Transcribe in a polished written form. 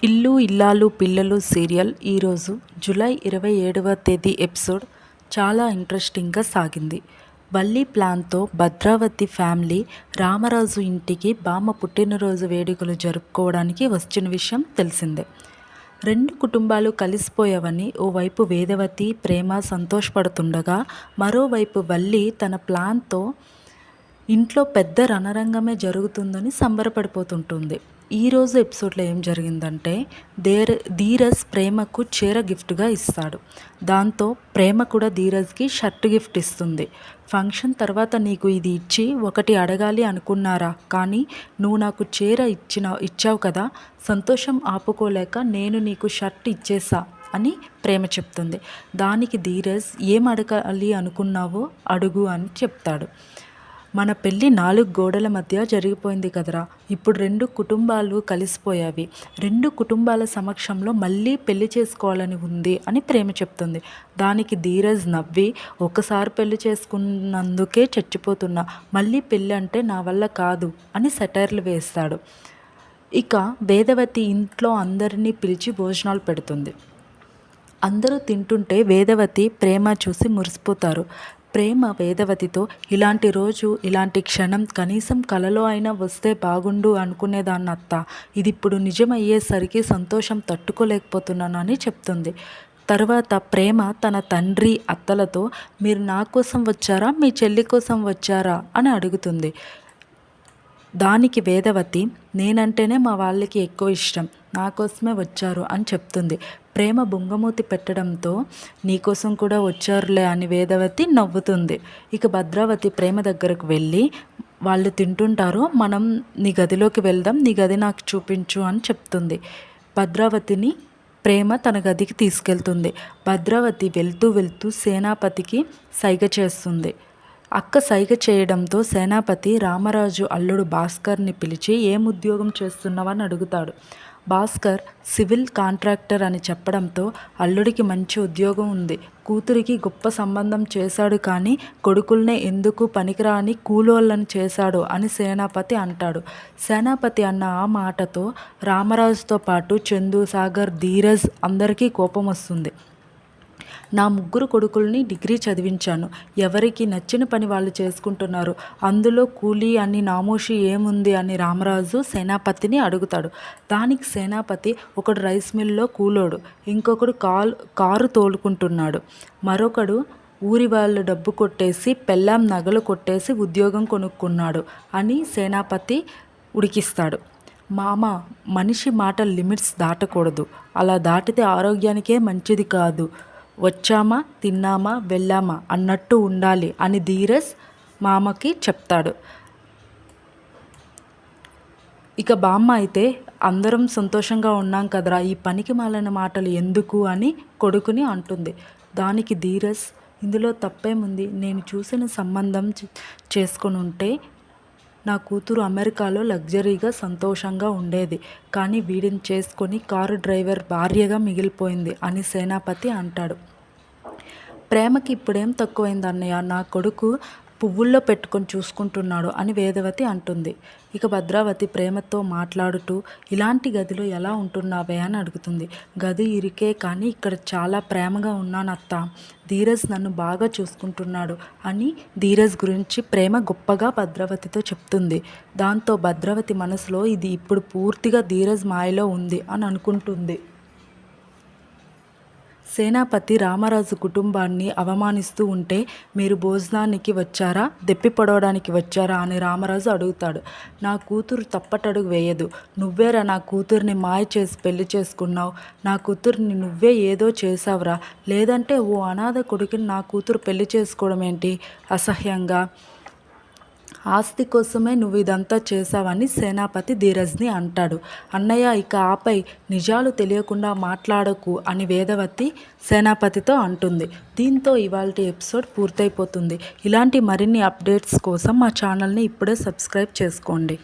ఇల్లు ఇల్లాలు పిల్లలు సీరియల్ ఈరోజు జూలై 27వ తేదీ ఎపిసోడ్ చాలా ఇంట్రెస్టింగ్గా సాగింది. వల్లి ప్లాన్తో భద్రావతి ఫ్యామిలీ రామరాజు ఇంటికి బామ్మ పుట్టినరోజు వేడుకలు జరుపుకోవడానికి వచ్చిన విషయం తెలిసిందే. రెండు కుటుంబాలు కలిసిపోయావని ఓవైపు వేదవతి ప్రేమ సంతోషపడుతుండగా, మరోవైపు వల్లి తన ప్లాన్తో ఇంట్లో పెద్ద రణరంగమే జరుగుతుందని సంబరపడిపోతుంటుంది. ఈరోజు ఎపిసోడ్లో ఏం జరిగిందంటే, ధీరజ్ ప్రేమకు చీర గిఫ్ట్గా ఇస్తాడు. దాంతో ప్రేమ కూడా ధీరజ్కి షర్ట్ గిఫ్ట్ ఇస్తుంది. ఫంక్షన్ తర్వాత నీకు ఇది ఇచ్చి ఒకటి అడగాలి అనుకున్నారా, కానీ నువ్వు నాకు చీర ఇచ్చావు కదా, సంతోషం ఆపుకోలేక నేను నీకు షర్ట్ ఇచ్చేసా అని ప్రేమ చెప్తుంది. దానికి ధీరజ్ ఏం అడగాలి అనుకున్నావో అడుగు అని చెప్తాడు. మన పెళ్ళి 4 గోడల మధ్య జరిగిపోయింది కదరా, ఇప్పుడు 2 కుటుంబాలు కలిసిపోయావి, 2 కుటుంబాల సమక్షంలో మళ్ళీ పెళ్లి చేసుకోవాలని ఉంది అని ప్రేమ చెప్తుంది. దానికి ధీరజ్ నవ్వి, ఒకసారి పెళ్లి చేసుకున్నందుకే చచ్చిపోతున్నా, మళ్ళీ పెళ్ళి అంటే నా వల్ల కాదు అని సెటైర్లు వేస్తాడు. ఇక వేదవతి ఇంట్లో అందరినీ పిలిచి భోజనాలు పెడుతుంది. అందరూ తింటుంటే వేదవతి ప్రేమ చూసి మురిసిపోతారు. ప్రేమ వేదవతితో, ఇలాంటి రోజు ఇలాంటి క్షణం కనీసం కలలో అయినా వస్తే బాగుండు అనుకునేదాన్ని అత్త, ఇది ఇప్పుడు నిజమయ్యేసరికి సంతోషం తట్టుకోలేకపోతున్నానని చెప్తుంది. తర్వాత ప్రేమ తన తండ్రి అత్తలతో, మీరు నా కోసం వచ్చారా మీ చెల్లి కోసం వచ్చారా అని అడుగుతుంది. దానికి వేదవతి, నేనంటేనే మా వాళ్ళకి ఎక్కువ ఇష్టం, నా కోసమే వచ్చారు అని చెప్తుంది. ప్రేమ బొంగమూతి పెట్టడంతో, నీకోసం కూడా వచ్చారులే అని వేదవతి నవ్వుతుంది. ఇక భద్రావతి ప్రేమ దగ్గరకు వెళ్ళి, వాళ్ళు తింటుంటారు, మనం నీ గదిలోకి వెళ్దాం, నీ గది నాకు చూపించు అని చెప్తుంది. భద్రావతిని ప్రేమ తన గదికి తీసుకెళ్తుంది. భద్రావతి వెళ్తూ వెళ్తూ సేనాపతికి సైగ చేస్తుంది. అక్క సైగ చేయడంతో సేనాపతి రామరాజు అల్లుడు భాస్కర్ని పిలిచి, ఏం ఉద్యోగం చేస్తున్నావని అడుగుతాడు. భాస్కర్ సివిల్ కాంట్రాక్టర్ అని చెప్పడంతో, అల్లుడికి మంచి ఉద్యోగం ఉంది, కూతురికి గొప్ప సంబంధం చేశాడు, కానీ కొడుకుల్నే ఎందుకు పనికిరాని కూలోళ్ళని చేశాడు అని సేనాపతి అంటాడు. సేనాపతి అన్న ఆ మాటతో రామరాజుతో పాటు చందు, సాగర్, ధీరజ్ అందరికీ కోపం వస్తుంది. నా 3 కొడుకుల్ని డిగ్రీ చదివించాను, ఎవరికి నచ్చిన పని వాళ్ళు చేసుకుంటున్నారు, అందులో కూలీ అని నామోషి ఏముంది అని రామరాజు సేనాపతిని అడుగుతాడు. దానికి సేనాపతి, ఒకడు రైస్ మిల్లో కూలోడు, ఇంకొకడు కారు తోలుకుంటున్నాడు, మరొకడు ఊరి వాళ్ళు డబ్బు కొట్టేసి పెళ్ళాం నగలు కొట్టేసి ఉద్యోగం కొనుక్కున్నాడు అని సేనాపతి ఉడికిస్తాడు. మామ, మనిషి మాట లిమిట్స్ దాటకూడదు, అలా దాటితే ఆరోగ్యానికే మంచిది కాదు, వచ్చామా తిన్నామా వెళ్ళామా అన్నట్టు ఉండాలి అని ధీరజ్ మామకి చెప్తాడు. ఇక బామ్మ అయితే, అందరం సంతోషంగా ఉన్నాం కదరా, ఈ పనికి మాలిన మాటలు ఎందుకు అని కొడుకుని అంటుంది. దానికి ధీరజ్, ఇందులో తప్పేముంది, నేను చూసిన సంబంధం చేసుకొని ఉంటే నా కూతురు అమెరికాలో లగ్జరీగా సంతోషంగా ఉండేది, కానీ వీడిని చేసుకొని కారు డ్రైవర్ భార్యగా మిగిలిపోయింది అని సేనాపతి అంటాడు. ప్రేమకి ఇప్పుడేం తక్కువైంది అన్నయ్య, నా కొడుకు పువ్వుల్లో పెట్టుకొని చూసుకుంటున్నాడు అని వేదవతి అంటుంది. ఇక భద్రావతి ప్రేమతో మాట్లాడుతూ, ఇలాంటి గదిలో ఎలా ఉంటున్నావే అని అడుగుతుంది. గది ఇరికే, కానీ ఇక్కడ చాలా ప్రేమగా ఉన్నాను అత్త, ధీరజ్ నన్ను బాగా చూసుకుంటున్నాడు అని ధీరజ్ గురించి ప్రేమ గొప్పగా భద్రావతితో చెప్తుంది. దాంతో భద్రావతి మనసులో, ఇది ఇప్పుడు పూర్తిగా ధీరజ్ మాయలో ఉంది అని అనుకుంటుంది. సేనాపతి రామరాజు కుటుంబాన్ని అవమానిస్తూ ఉంటే, మీరు భోజనానికి వచ్చారా, దెప్పి పొడవడానికి వచ్చారా అని రామరాజు అడుగుతాడు. నా కూతురు తప్పటడుగు వేయదు, నువ్వేరా నా కూతుర్ని మాయ చేసి పెళ్లి చేసుకున్నావు, నా కూతుర్ని నువ్వే ఏదో చేసావురా, లేదంటే ఓ అనాథ కొడుకుని నా కూతురు పెళ్లి చేసుకోవడం ఏంటి, అసహ్యంగా, ఆస్తి కోసమే నువ్వు ఇదంతా చేశావని సేనాపతి ధీరజ్ని అంటాడు. అన్నయ్య, ఇక ఆపై, నిజాలు తెలియకుండా మాట్లాడకు అని వేదవతి సేనాపతితో అంటుంది. దీంతో ఇవాల్టి ఎపిసోడ్ పూర్తయిపోతుంది. ఇలాంటి మరిన్ని అప్డేట్స్ కోసం మా ఛానల్ని ఇప్పుడే సబ్స్క్రైబ్ చేసుకోండి.